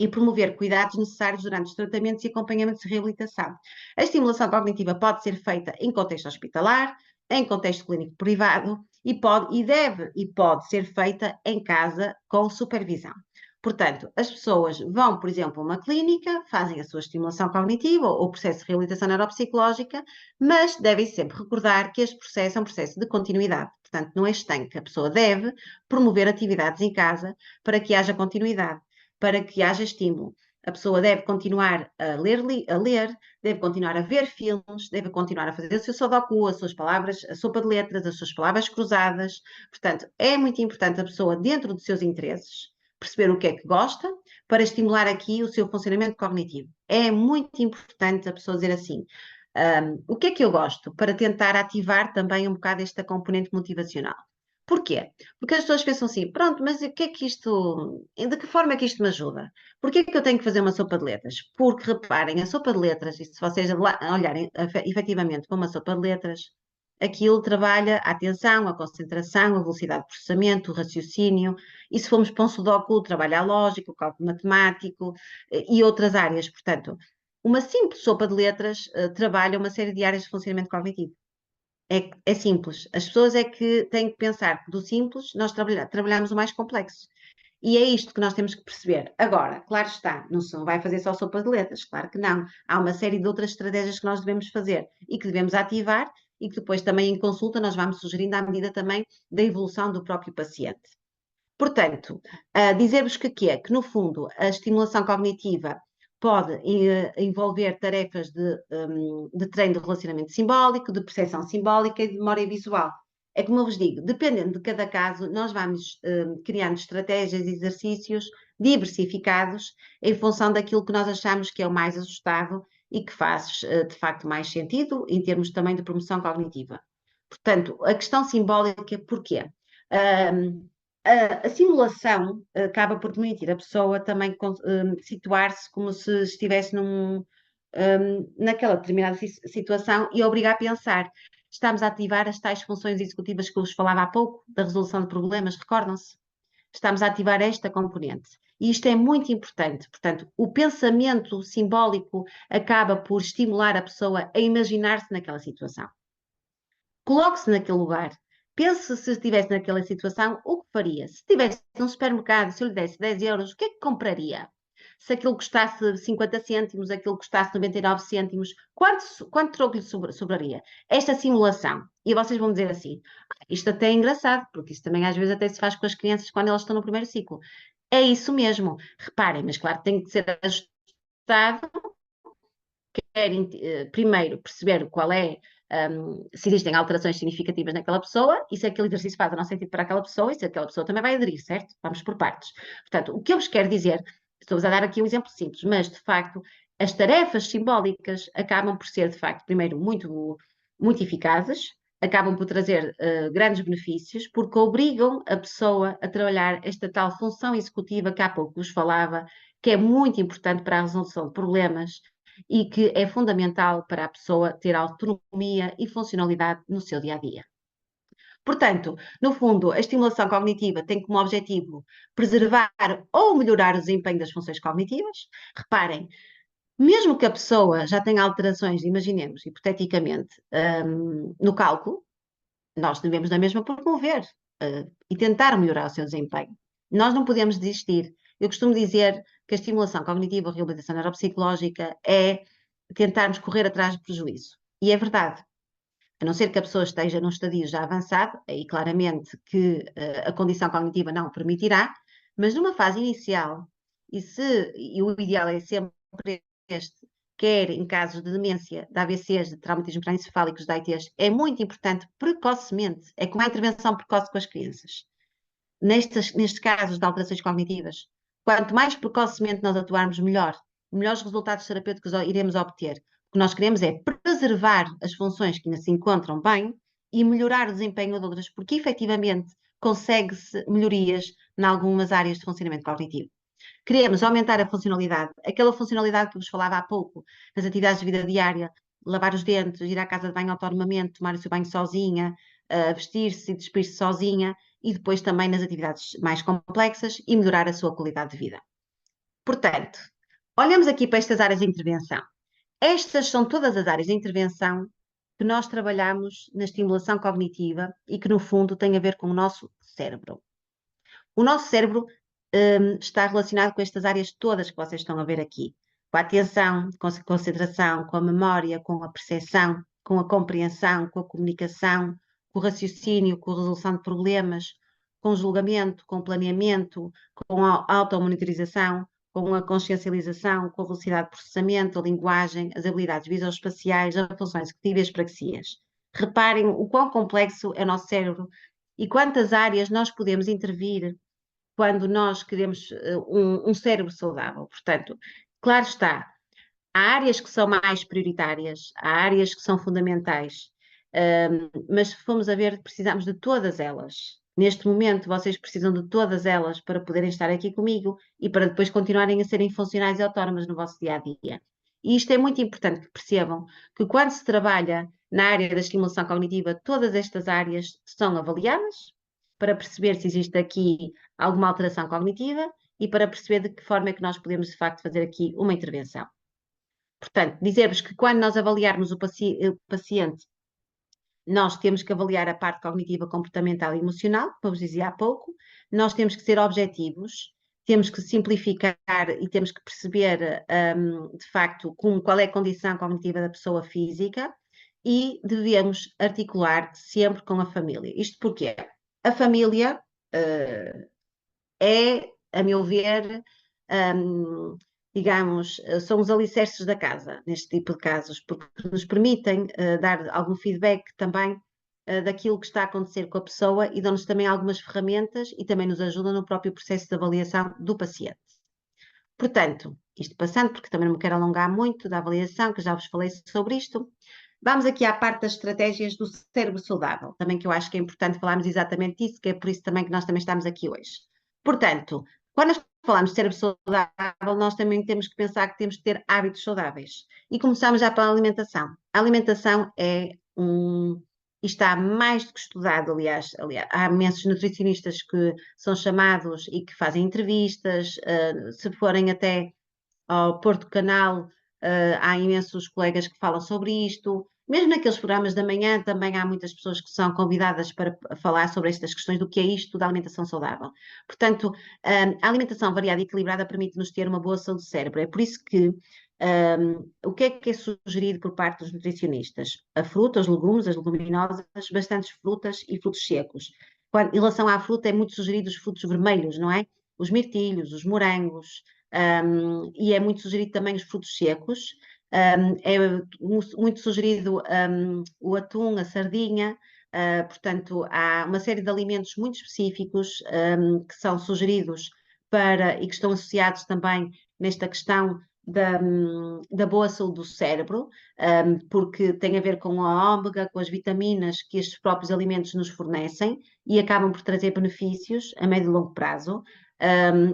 S1: e promover cuidados necessários durante os tratamentos e acompanhamentos de reabilitação. A estimulação cognitiva pode ser feita em contexto hospitalar, em contexto clínico privado e pode ser feita em casa com supervisão. Portanto, as pessoas vão, por exemplo, a uma clínica, fazem a sua estimulação cognitiva ou o processo de reabilitação neuropsicológica, mas devem sempre recordar que este processo é um processo de continuidade. Portanto, não é estanque. A pessoa deve promover atividades em casa para que haja continuidade, para que haja estímulo. A pessoa deve continuar a ler, deve continuar a ver filmes, deve continuar a fazer o seu sudoku, as suas palavras, a sopa de letras, as suas palavras cruzadas. Portanto, é muito importante a pessoa, dentro dos seus interesses, perceber o que é que gosta, para estimular aqui o seu funcionamento cognitivo. É muito importante a pessoa dizer assim, o que é que eu gosto? Para tentar ativar também um bocado esta componente motivacional. Porquê? Porque as pessoas pensam assim, pronto, mas o que é que de que forma é que isto me ajuda? Porquê é que eu tenho que fazer uma sopa de letras? Porque, reparem, a sopa de letras, e se vocês olharem efetivamente para uma sopa de letras, aquilo trabalha a atenção, a concentração, a velocidade de processamento, o raciocínio, e se formos para um sudoku, trabalha a lógica, o cálculo matemático e outras áreas. Portanto, uma simples sopa de letras trabalha uma série de áreas de funcionamento cognitivo. É simples. As pessoas é que têm que pensar que do simples nós trabalhamos o mais complexo. E é isto que nós temos que perceber. Agora, claro está, não se vai fazer só sopa de letras, claro que não. Há uma série de outras estratégias que nós devemos fazer e que devemos ativar e que depois também em consulta nós vamos sugerindo à medida também da evolução do próprio paciente. Portanto, dizer-vos que é que no fundo a estimulação cognitiva pode envolver tarefas de treino de relacionamento simbólico, de percepção simbólica e de memória visual. É como eu vos digo, dependendo de cada caso, nós vamos criando estratégias e exercícios diversificados em função daquilo que nós achamos que é o mais ajustado e que faz de facto mais sentido em termos também de promoção cognitiva. Portanto, a questão simbólica, porquê? A simulação acaba por permitir a pessoa também situar-se como se estivesse naquela determinada situação e obrigar a pensar. Estamos a ativar as tais funções executivas que eu vos falava há pouco, da resolução de problemas, recordam-se? Estamos a ativar esta componente. E isto é muito importante. Portanto, o pensamento simbólico acaba por estimular a pessoa a imaginar-se naquela situação. Coloque-se naquele lugar. Pense se estivesse naquela situação, o que faria? Se estivesse num supermercado, se eu lhe desse 10 euros, o que é que compraria? Se aquilo custasse 50 cêntimos, aquilo custasse 99 cêntimos, quanto troco lhe sobraria? Esta simulação. E vocês vão dizer assim, isto até é engraçado, porque isso também às vezes até se faz com as crianças quando elas estão no primeiro ciclo. É isso mesmo. Reparem, mas claro, tem que ser ajustado. Querem primeiro perceber qual é se existem alterações significativas naquela pessoa e se aquele exercício faz ou não sentido para aquela pessoa e se aquela pessoa também vai aderir, certo? Vamos por partes. Portanto, o que eu vos quero dizer, estou-vos a dar aqui um exemplo simples, mas de facto as tarefas simbólicas acabam por ser de facto, primeiro, muito eficazes, acabam por trazer grandes benefícios porque obrigam a pessoa a trabalhar esta tal função executiva que há pouco vos falava, que é muito importante para a resolução de problemas e que é fundamental para a pessoa ter autonomia e funcionalidade no seu dia a dia. Portanto, no fundo, a estimulação cognitiva tem como objetivo preservar ou melhorar o desempenho das funções cognitivas. Reparem, mesmo que a pessoa já tenha alterações, imaginemos, hipoteticamente, no cálculo, nós devemos na mesma promover e tentar melhorar o seu desempenho. Nós não podemos desistir. Eu costumo dizer que a estimulação cognitiva, a reabilitação neuropsicológica é tentarmos correr atrás do prejuízo. E é verdade. A não ser que a pessoa esteja num estadio já avançado, aí claramente que a condição cognitiva não o permitirá, mas numa fase inicial, e o ideal é sempre este, quer em casos de demência, de AVCs, de traumatismos craneoencefálicos, de AITs, é muito importante precocemente, é como a intervenção precoce com as crianças. Nestes casos de alterações cognitivas, quanto mais precocemente nós atuarmos, melhor. Melhores resultados terapêuticos iremos obter. O que nós queremos é preservar as funções que ainda se encontram bem e melhorar o desempenho de outras, porque efetivamente consegue-se melhorias em algumas áreas de funcionamento cognitivo. Queremos aumentar a funcionalidade, aquela funcionalidade que vos falava há pouco, nas atividades de vida diária, lavar os dentes, ir à casa de banho autonomamente, tomar o seu banho sozinha, vestir-se e despir-se sozinha, e depois também nas atividades mais complexas e melhorar a sua qualidade de vida. Portanto, olhamos aqui para estas áreas de intervenção. Estas são todas as áreas de intervenção que nós trabalhamos na estimulação cognitiva e que, no fundo, têm a ver com o nosso cérebro. O nosso cérebro está relacionado com estas áreas todas que vocês estão a ver aqui. Com a atenção, com a concentração, com a memória, com a percepção, com a compreensão, com a comunicação, com o raciocínio, com a resolução de problemas, com o julgamento, com o planeamento, com a automonitorização, com a consciencialização, com a velocidade de processamento, a linguagem, as habilidades visoespaciais, a funções executiva e as praxias. Reparem o quão complexo é o nosso cérebro e quantas áreas nós podemos intervir quando nós queremos um cérebro saudável. Portanto, claro está, há áreas que são mais prioritárias, há áreas que são fundamentais, mas se formos a ver, precisamos de todas elas. Neste momento, vocês precisam de todas elas para poderem estar aqui comigo e para depois continuarem a serem funcionais e autónomas no vosso dia a dia. E isto é muito importante que percebam que quando se trabalha na área da estimulação cognitiva, todas estas áreas são avaliadas para perceber se existe aqui alguma alteração cognitiva e para perceber de que forma é que nós podemos, de facto, fazer aqui uma intervenção. Portanto, dizer-vos que quando nós avaliarmos o paciente nós temos que avaliar a parte cognitiva, comportamental e emocional, como vos dizia há pouco, nós temos que ser objetivos, temos que simplificar e temos que perceber, de facto, qual é a condição cognitiva da pessoa física e devemos articular sempre com a família. Isto porque a família é, a meu ver, digamos, são os alicerces da casa, neste tipo de casos, porque nos permitem dar algum feedback também daquilo que está a acontecer com a pessoa e dão-nos também algumas ferramentas e também nos ajudam no próprio processo de avaliação do paciente. Portanto, isto passando, porque também não me quero alongar muito da avaliação, que já vos falei sobre isto, vamos aqui à parte das estratégias do cérebro saudável, também que eu acho que é importante falarmos exatamente disso, que é por isso também que nós também estamos aqui hoje. Portanto, quando nós falamos de cérebro saudável, nós também temos que pensar que temos que ter hábitos saudáveis. E começamos já pela alimentação. A alimentação é está mais do que estudado, aliás, há imensos nutricionistas que são chamados e que fazem entrevistas, se forem até ao Porto Canal, há imensos colegas que falam sobre isto. Mesmo naqueles programas da manhã, também há muitas pessoas que são convidadas para falar sobre estas questões do que é isto da alimentação saudável. Portanto, a alimentação variada e equilibrada permite-nos ter uma boa saúde do cérebro. É por isso que o que é sugerido por parte dos nutricionistas? A fruta, os legumes, as leguminosas, bastantes frutas e frutos secos. Em relação à fruta, é muito sugerido os frutos vermelhos, não é? Os mirtilhos, os morangos, e é muito sugerido também os frutos secos. É muito sugerido o atum, a sardinha, portanto, há uma série de alimentos muito específicos que são sugeridos para e que estão associados também nesta questão da boa saúde do cérebro, porque tem a ver com a ômega, com as vitaminas que estes próprios alimentos nos fornecem e acabam por trazer benefícios a médio e longo prazo.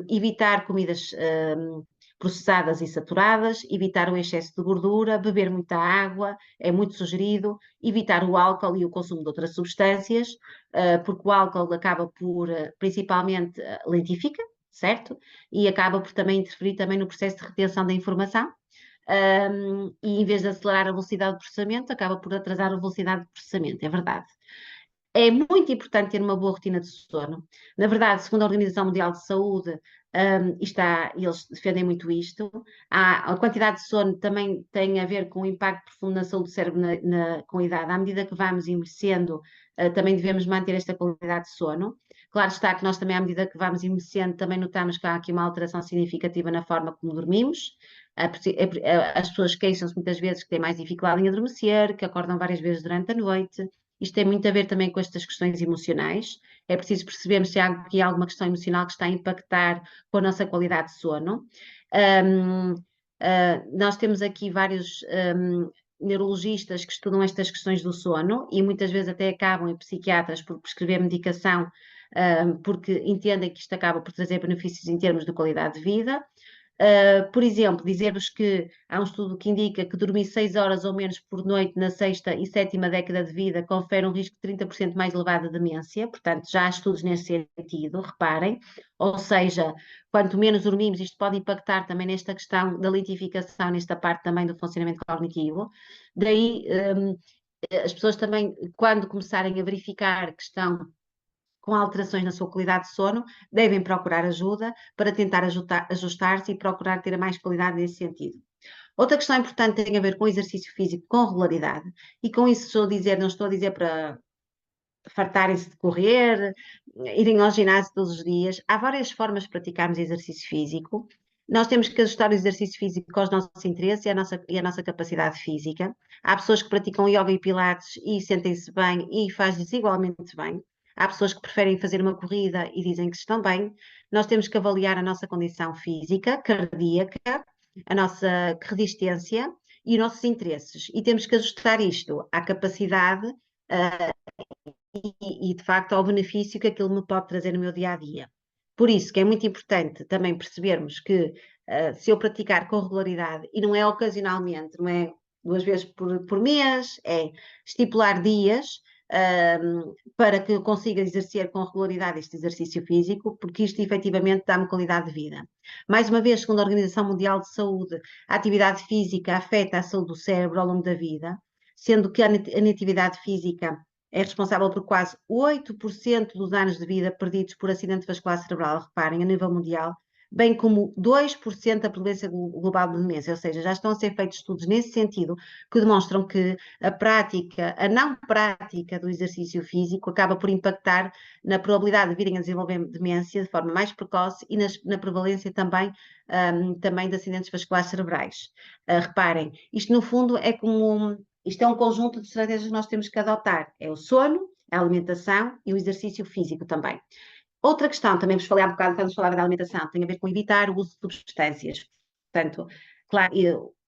S1: Evitar comidas processadas e saturadas, evitar o excesso de gordura, beber muita água, é muito sugerido, evitar o álcool e o consumo de outras substâncias, porque o álcool acaba por, principalmente, lentifica, certo? E acaba por também interferir também no processo de retenção da informação. E em vez de acelerar a velocidade de processamento, acaba por atrasar a velocidade de processamento, é verdade. É muito importante ter uma boa rotina de sono. Na verdade, segundo a Organização Mundial de Saúde, eles defendem muito isto. A quantidade de sono também tem a ver com o impacto profundo na saúde do cérebro com a idade. À medida que vamos envelhecendo, também devemos manter esta qualidade de sono. Claro está que nós também, à medida que vamos envelhecendo, também notamos que há aqui uma alteração significativa na forma como dormimos. As pessoas queixam-se muitas vezes que têm mais dificuldade em adormecer, que acordam várias vezes durante a noite. Isto tem muito a ver também com estas questões emocionais. É preciso percebermos se há aqui alguma questão emocional que está a impactar com a nossa qualidade de sono. Nós temos aqui vários neurologistas que estudam estas questões do sono e muitas vezes até acabam, em psiquiatras, por prescrever medicação porque entendem que isto acaba por trazer benefícios em termos de qualidade de vida. Por exemplo, dizer-vos que há um estudo que indica que dormir 6 horas ou menos por noite na sexta e sétima década de vida confere um risco de 30% mais elevado de demência, portanto já há estudos nesse sentido, reparem, ou seja, quanto menos dormimos, isto pode impactar também nesta questão da lentificação, nesta parte também do funcionamento cognitivo, daí as pessoas também, quando começarem a verificar que estão com alterações na sua qualidade de sono, devem procurar ajuda para tentar ajustar-se e procurar ter mais qualidade nesse sentido. Outra questão importante tem a ver com o exercício físico com regularidade, e com isso não estou a dizer para fartarem-se de correr, irem ao ginásio todos os dias. Há várias formas de praticarmos exercício físico. Nós temos que ajustar o exercício físico aos nossos interesses e à nossa capacidade física. Há pessoas que praticam yoga e pilates e sentem-se bem e fazem-se igualmente bem. Há pessoas que preferem fazer uma corrida e dizem que estão bem. Nós temos que avaliar a nossa condição física, cardíaca, a nossa resistência e os nossos interesses. E temos que ajustar isto à capacidade de facto ao benefício que aquilo me pode trazer no meu dia a dia. Por isso que é muito importante também percebermos que se eu praticar com regularidade, e não é ocasionalmente, não é 2 vezes por mês, é estipular dias para que eu consiga exercer com regularidade este exercício físico, porque isto efetivamente dá-me qualidade de vida. Mais uma vez, segundo a Organização Mundial de Saúde, a atividade física afeta a saúde do cérebro ao longo da vida. sendo que a inatividade física é responsável por quase 8% dos anos de vida perdidos por acidente vascular cerebral, reparem, a nível mundial, bem como 2% da prevalência global de demência, ou seja, já estão a ser feitos estudos nesse sentido que demonstram que a não prática do exercício físico acaba por impactar na probabilidade de virem a desenvolver demência de forma mais precoce e na prevalência também de acidentes vasculares cerebrais. Reparem, isto no fundo isto é um conjunto de estratégias que nós temos que adotar. É o sono, a alimentação e o exercício físico também. Outra questão, também vos falei há bocado quando vos falava da alimentação, tem a ver com evitar o uso de substâncias. Portanto, claro,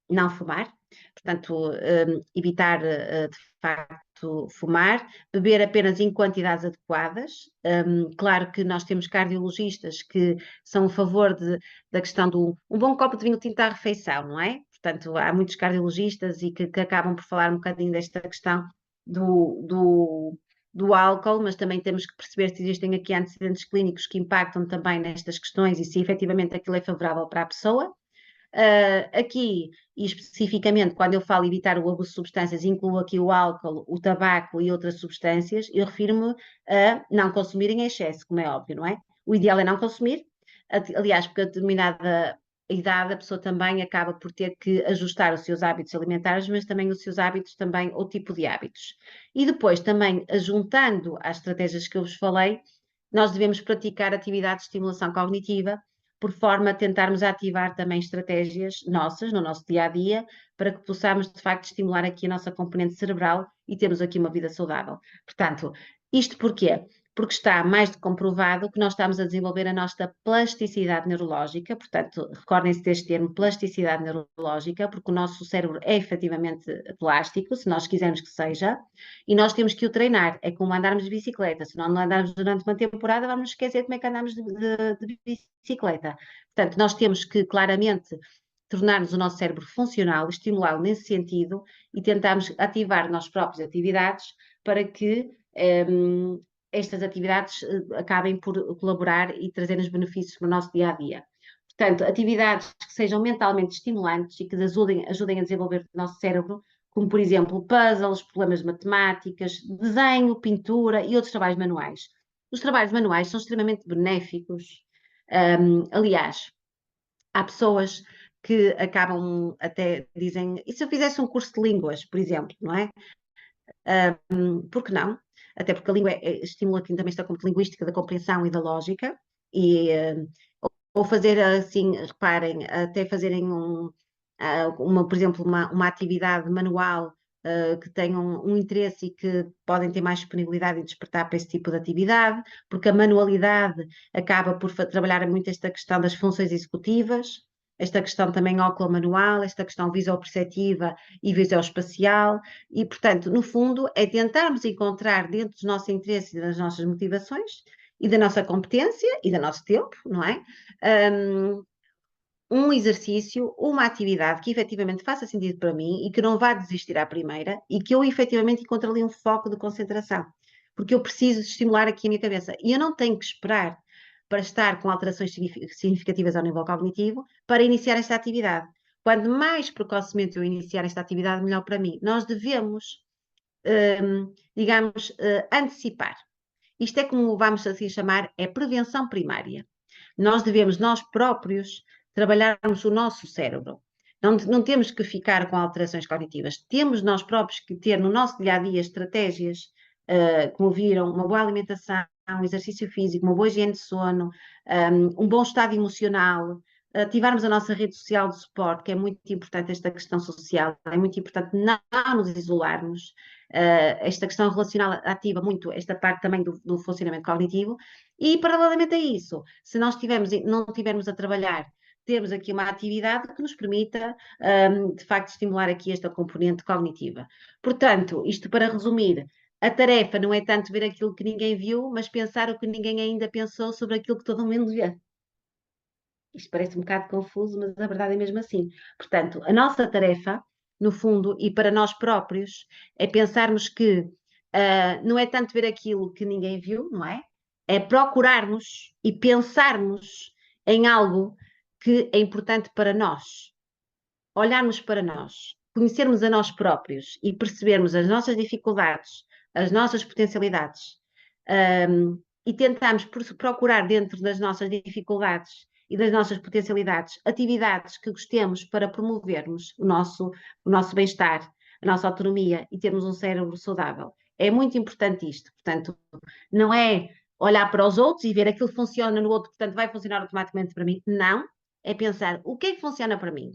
S1: não fumar, portanto, evitar de facto fumar, beber apenas em quantidades adequadas. Claro que nós temos cardiologistas que são a favor da questão do um bom copo de vinho tinto à refeição, não é? Portanto, há muitos cardiologistas e que acabam por falar um bocadinho desta questão do álcool, mas também temos que perceber se existem aqui antecedentes clínicos que impactam também nestas questões e se efetivamente aquilo é favorável para a pessoa. Aqui, e especificamente, quando eu falo evitar o abuso de substâncias, incluo aqui o álcool, o tabaco e outras substâncias, eu refiro-me a não consumir em excesso, como é óbvio, não é? O ideal é não consumir, aliás, porque a determinada idade a pessoa também acaba por ter que ajustar os seus hábitos alimentares, mas também os seus hábitos também, ou tipo de hábitos. E depois também, juntando às estratégias que eu vos falei, nós devemos praticar atividade de estimulação cognitiva, por forma a tentarmos ativar também estratégias nossas, no nosso dia a dia, para que possamos, de facto, estimular aqui a nossa componente cerebral e termos aqui uma vida saudável. Portanto, isto porquê? Porque está mais de comprovado que nós estamos a desenvolver a nossa plasticidade neurológica, portanto, recordem-se deste termo, plasticidade neurológica, porque o nosso cérebro é efetivamente plástico, se nós quisermos que seja, e nós temos que o treinar. É como andarmos de bicicleta, se não andarmos durante uma temporada, vamos esquecer como é que andamos de bicicleta. Portanto, nós temos que claramente tornar-nos o nosso cérebro funcional, estimulá-lo nesse sentido e tentarmos ativar nós próprios atividades para que estas atividades acabem por colaborar e trazer-nos benefícios para o nosso dia a dia. Portanto, atividades que sejam mentalmente estimulantes e que ajudem a desenvolver o nosso cérebro, como por exemplo puzzles, problemas de matemáticas, desenho, pintura e outros trabalhos manuais. Os trabalhos manuais são extremamente benéficos. Aliás, há pessoas que acabam até dizem, e se eu fizesse um curso de línguas, por exemplo, não é? Por que não? Até porque a língua estimula aqui também esta linguística da compreensão e da lógica, e, ou fazer assim, reparem, até fazerem por exemplo, uma atividade manual que tenham um interesse e que podem ter mais disponibilidade e despertar para esse tipo de atividade, porque a manualidade acaba por trabalhar muito esta questão das funções executivas, esta questão também óculo-manual, esta questão visoperceptiva e visoespacial, e, portanto, no fundo, é tentarmos encontrar dentro dos nossos interesses e das nossas motivações e da nossa competência e do nosso tempo, não é? Um exercício, uma atividade que efetivamente faça sentido para mim e que não vá desistir à primeira e que eu efetivamente encontre ali um foco de concentração, porque eu preciso de estimular aqui a minha cabeça e eu não tenho que esperar para estar com alterações significativas ao nível cognitivo para iniciar esta atividade. Quanto mais precocemente eu iniciar esta atividade, melhor para mim. Nós devemos, digamos, antecipar. Isto é como vamos assim chamar, é prevenção primária. Nós devemos, nós próprios, trabalharmos o nosso cérebro. Não temos que ficar com alterações cognitivas. Temos nós próprios que ter no nosso dia a dia estratégias, como viram, uma boa alimentação, um exercício físico, uma boa higiene de sono, um bom estado emocional, ativarmos a nossa rede social de suporte, que é muito importante esta questão social, é muito importante não nos isolarmos. Esta questão relacional ativa muito esta parte também do funcionamento cognitivo, e paralelamente a isso, se nós não estivermos a trabalhar, temos aqui uma atividade que nos permita, de facto, estimular aqui esta componente cognitiva. Portanto, isto para resumir, a tarefa não é tanto ver aquilo que ninguém viu, mas pensar o que ninguém ainda pensou sobre aquilo que todo mundo vê. Isto parece um bocado confuso, mas a verdade é mesmo assim. Portanto, a nossa tarefa, no fundo, e para nós próprios, é pensarmos que não é tanto ver aquilo que ninguém viu, não é? É procurarmos e pensarmos em algo que é importante para nós. Olharmos para nós. conhecermos a nós próprios e percebermos as nossas dificuldades, as nossas potencialidades, e tentarmos procurar dentro das nossas dificuldades e das nossas potencialidades atividades que gostemos para promovermos o nosso bem-estar, a nossa autonomia e termos um cérebro saudável. É muito importante isto. Portanto, não é olhar para os outros e ver aquilo que funciona no outro, portanto, vai funcionar automaticamente para mim. Não. É pensar o que é que funciona para mim.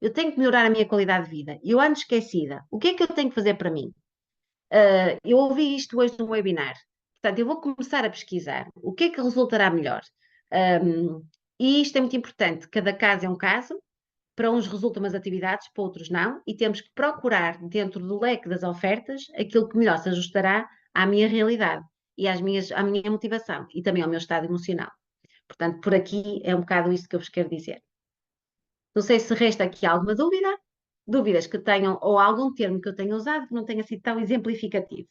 S1: Eu tenho que melhorar a minha qualidade de vida. Eu ando esquecida. O que é que eu tenho que fazer para mim? Eu ouvi isto hoje num webinar. Portanto, eu vou começar a pesquisar. O que é que resultará melhor? E isto é muito importante. Cada caso é um caso. Para uns resultam umas atividades, para outros não. E temos que procurar, dentro do leque das ofertas, aquilo que melhor se ajustará à minha realidade e à minha motivação e também ao meu estado emocional. Portanto, por aqui é um bocado isso que eu vos quero dizer. Não sei se resta aqui alguma dúvida, dúvidas que tenham, ou algum termo que eu tenha usado que não tenha sido tão exemplificativo.